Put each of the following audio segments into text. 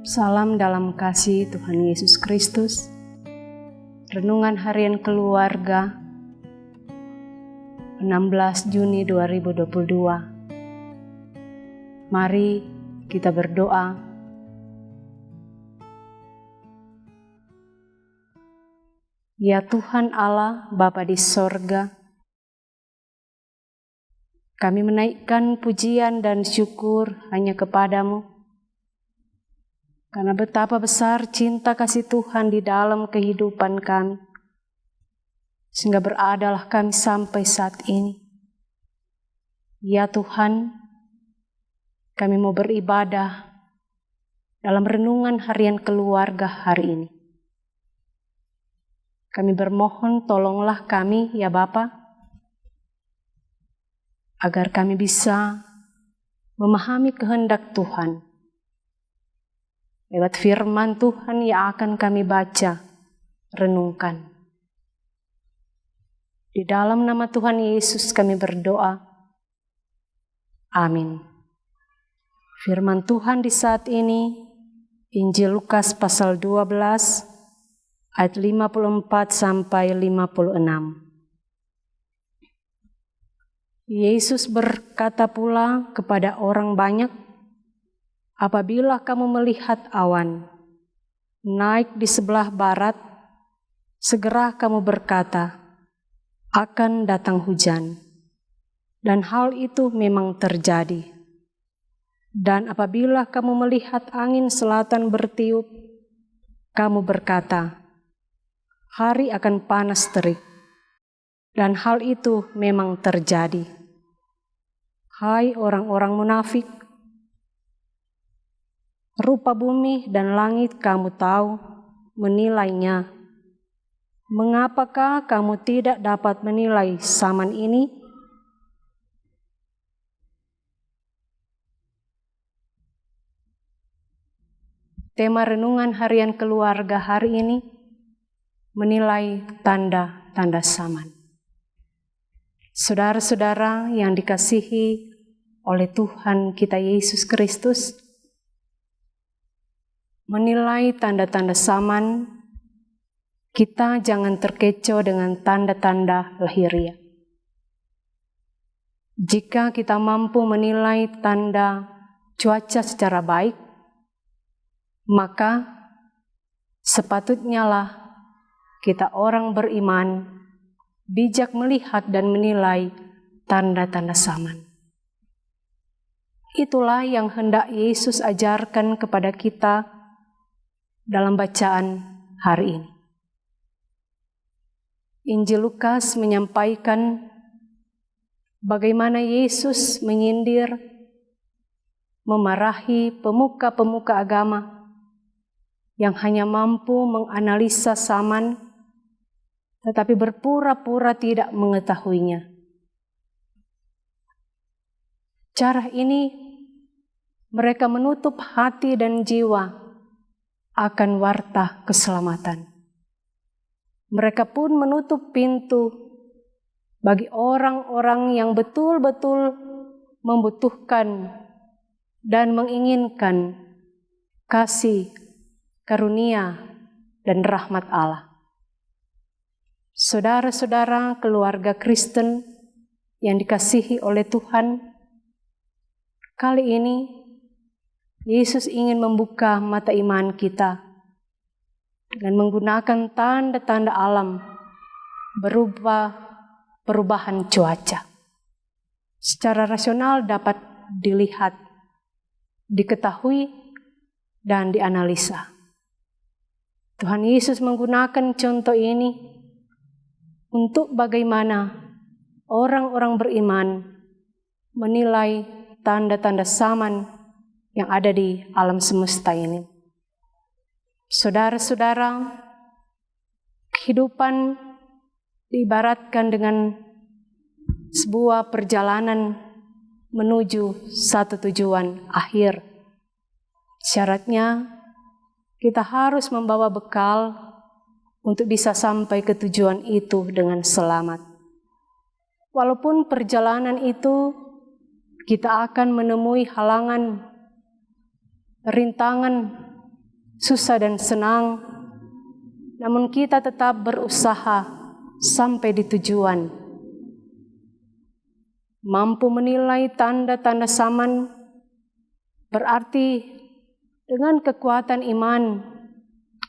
Salam dalam kasih Tuhan Yesus Kristus. Renungan Harian Keluarga 16 Juni 2022. Mari kita berdoa. Ya Tuhan Allah, Bapa di sorga, kami menaikkan pujian dan syukur hanya kepadamu. Karena betapa besar cinta kasih Tuhan di dalam kehidupan kami, sehingga beradalah kami sampai saat ini. Ya Tuhan, kami mau beribadah dalam renungan harian keluarga hari ini. Kami bermohon tolonglah kami ya Bapa, agar kami bisa memahami kehendak Tuhan. Lewat firman Tuhan yang akan kami baca, renungkan. Di dalam nama Tuhan Yesus kami berdoa. Amin. Firman Tuhan di saat ini, Injil Lukas pasal 12, ayat 54 sampai 56. Yesus berkata pula kepada orang banyak, apabila kamu melihat awan naik di sebelah barat, segera kamu berkata, akan datang hujan. Dan hal itu memang terjadi. Dan apabila kamu melihat angin selatan bertiup, kamu berkata, hari akan panas terik. Dan hal itu memang terjadi. Hai orang-orang munafik, rupa bumi dan langit kamu tahu menilainya. Mengapakah kamu tidak dapat menilai zaman ini? Tema renungan harian keluarga hari ini, menilai tanda-tanda zaman. Saudara-saudara yang dikasihi oleh Tuhan kita Yesus Kristus, menilai tanda-tanda zaman, kita jangan terkecoh dengan tanda-tanda lahiriah. Jika kita mampu menilai tanda cuaca secara baik, maka sepatutnya lah kita orang beriman bijak melihat dan menilai tanda-tanda zaman. Itulah yang hendak Yesus ajarkan kepada kita dalam bacaan hari ini. Injil Lukas menyampaikan bagaimana Yesus menyindir, memarahi pemuka-pemuka agama yang hanya mampu menganalisa zaman, tetapi berpura-pura tidak mengetahuinya. Cara ini mereka menutup hati dan jiwa akan warta keselamatan. Mereka pun menutup pintu bagi orang-orang yang betul-betul membutuhkan dan menginginkan kasih, karunia, dan rahmat Allah. Saudara-saudara keluarga Kristen yang dikasihi oleh Tuhan, kali ini Yesus ingin membuka mata iman kita dengan menggunakan tanda-tanda alam berupa perubahan cuaca. Secara rasional dapat dilihat, diketahui, dan dianalisa. Tuhan Yesus menggunakan contoh ini untuk bagaimana orang-orang beriman menilai tanda-tanda zaman yang ada di alam semesta ini. Saudara-saudara, kehidupan diibaratkan dengan sebuah perjalanan menuju satu tujuan akhir. Syaratnya kita harus membawa bekal untuk bisa sampai ke tujuan itu dengan selamat. Walaupun perjalanan itu kita akan menemui halangan, rintangan, susah dan senang, namun kita tetap berusaha sampai di tujuan. Mampu menilai tanda-tanda zaman, berarti dengan kekuatan iman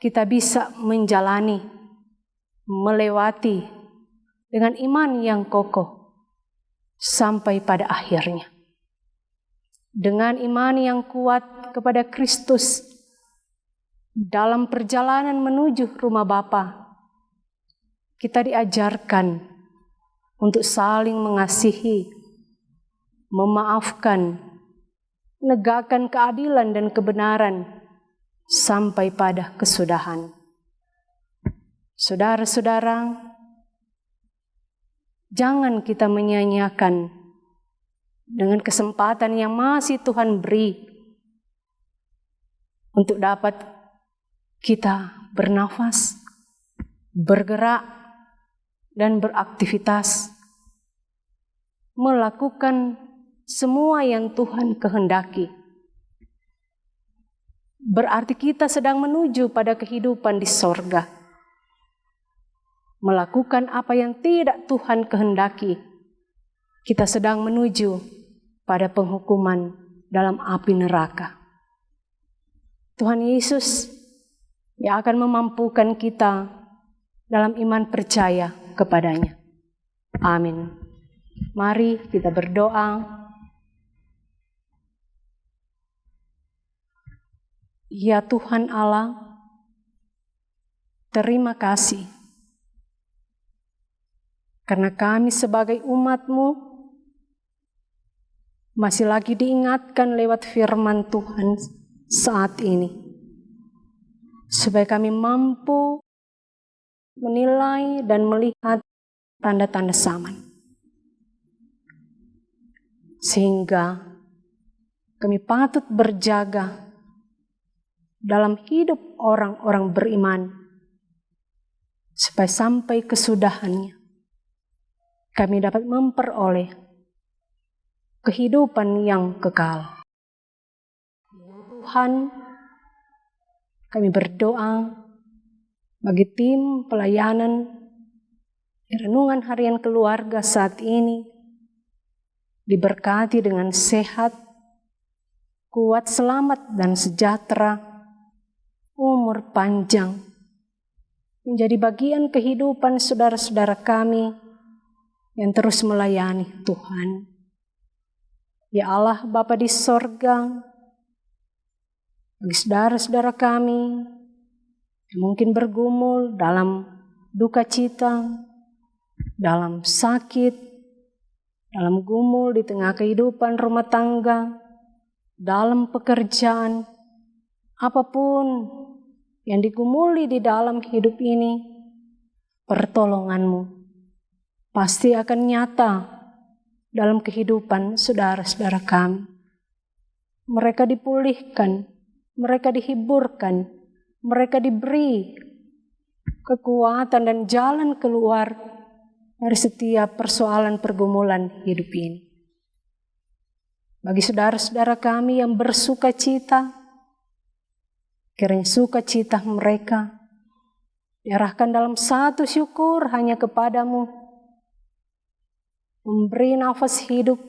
kita bisa menjalani, melewati dengan iman yang kokoh sampai pada akhirnya. Dengan iman yang kuat kepada Kristus dalam perjalanan menuju rumah Bapa, kita diajarkan untuk saling mengasihi, memaafkan, menegakkan keadilan dan kebenaran sampai pada kesudahan. Saudara-saudara, jangan kita menyia-nyiakan dengan kesempatan yang masih Tuhan beri untuk dapat kita bernafas, bergerak, dan beraktivitas, melakukan semua yang Tuhan kehendaki. Berarti kita sedang menuju pada kehidupan di sorga. Melakukan apa yang tidak Tuhan kehendaki, kita sedang menuju pada penghukuman dalam api neraka. Tuhan Yesus yang akan memampukan kita dalam iman percaya kepadanya. Amin. Mari kita berdoa. Ya Tuhan Allah, terima kasih karena kami sebagai umat-Mu masih lagi diingatkan lewat firman Tuhan saat ini, supaya kami mampu menilai dan melihat tanda-tanda zaman, sehingga kami patut berjaga dalam hidup orang-orang beriman, supaya sampai kesudahannya kami dapat memperoleh kehidupan yang kekal. Tuhan, kami berdoa bagi tim pelayanan renungan harian keluarga saat ini, diberkati dengan sehat, kuat, selamat, dan sejahtera, umur panjang, menjadi bagian kehidupan saudara-saudara kami yang terus melayani Tuhan. Ya Allah Bapa di sorga, bagi saudara-saudara kami yang mungkin bergumul dalam duka cita, dalam sakit, dalam gumul di tengah kehidupan rumah tangga, dalam pekerjaan, apapun yang digumuli di dalam hidup ini, pertolongan-Mu pasti akan nyata dalam kehidupan saudara-saudara kami. Mereka dipulihkan, mereka dihiburkan, mereka diberi kekuatan dan jalan keluar dari setiap persoalan pergumulan hidup ini. Bagi saudara-saudara kami yang bersuka cita, kiranya sukacita mereka diarahkan dalam satu syukur hanya kepadamu, memberi nafas hidup,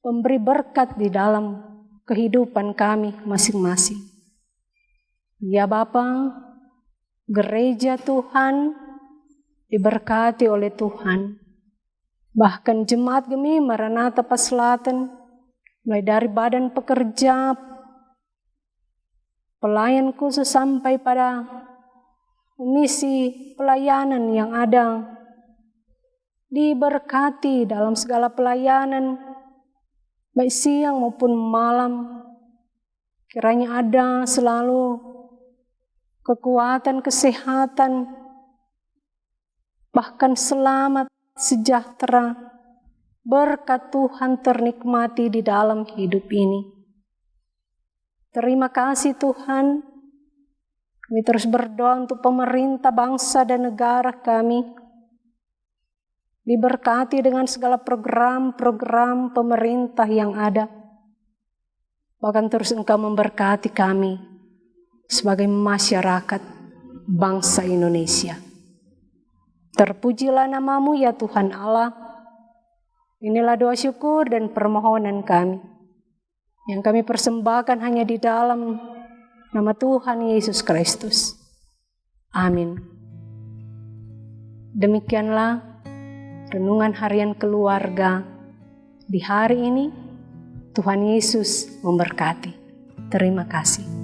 memberi berkat di dalam kehidupan kami masing-masing. Ya Bapa, gereja Tuhan diberkati oleh Tuhan. Bahkan jemaat Gemi Maranatha Paselatan, mulai dari badan pekerja, pelayan khusus sampai pada misi pelayanan yang ada, diberkati dalam segala pelayanan, baik siang maupun malam. Kiranya ada selalu kekuatan, kesehatan, bahkan selamat, sejahtera, berkat Tuhan ternikmati di dalam hidup ini. Terima kasih Tuhan. Kami terus berdoa untuk pemerintah, bangsa, dan negara kami. Diberkati dengan segala program-program pemerintah yang ada. Bahkan terus Engkau memberkati kami sebagai masyarakat bangsa Indonesia. Terpujilah nama-Mu ya Tuhan Allah. Inilah doa syukur dan permohonan kami, yang kami persembahkan hanya di dalam nama Tuhan Yesus Kristus. Amin. Demikianlah renungan harian keluarga di hari ini. Tuhan Yesus memberkati. Terima kasih.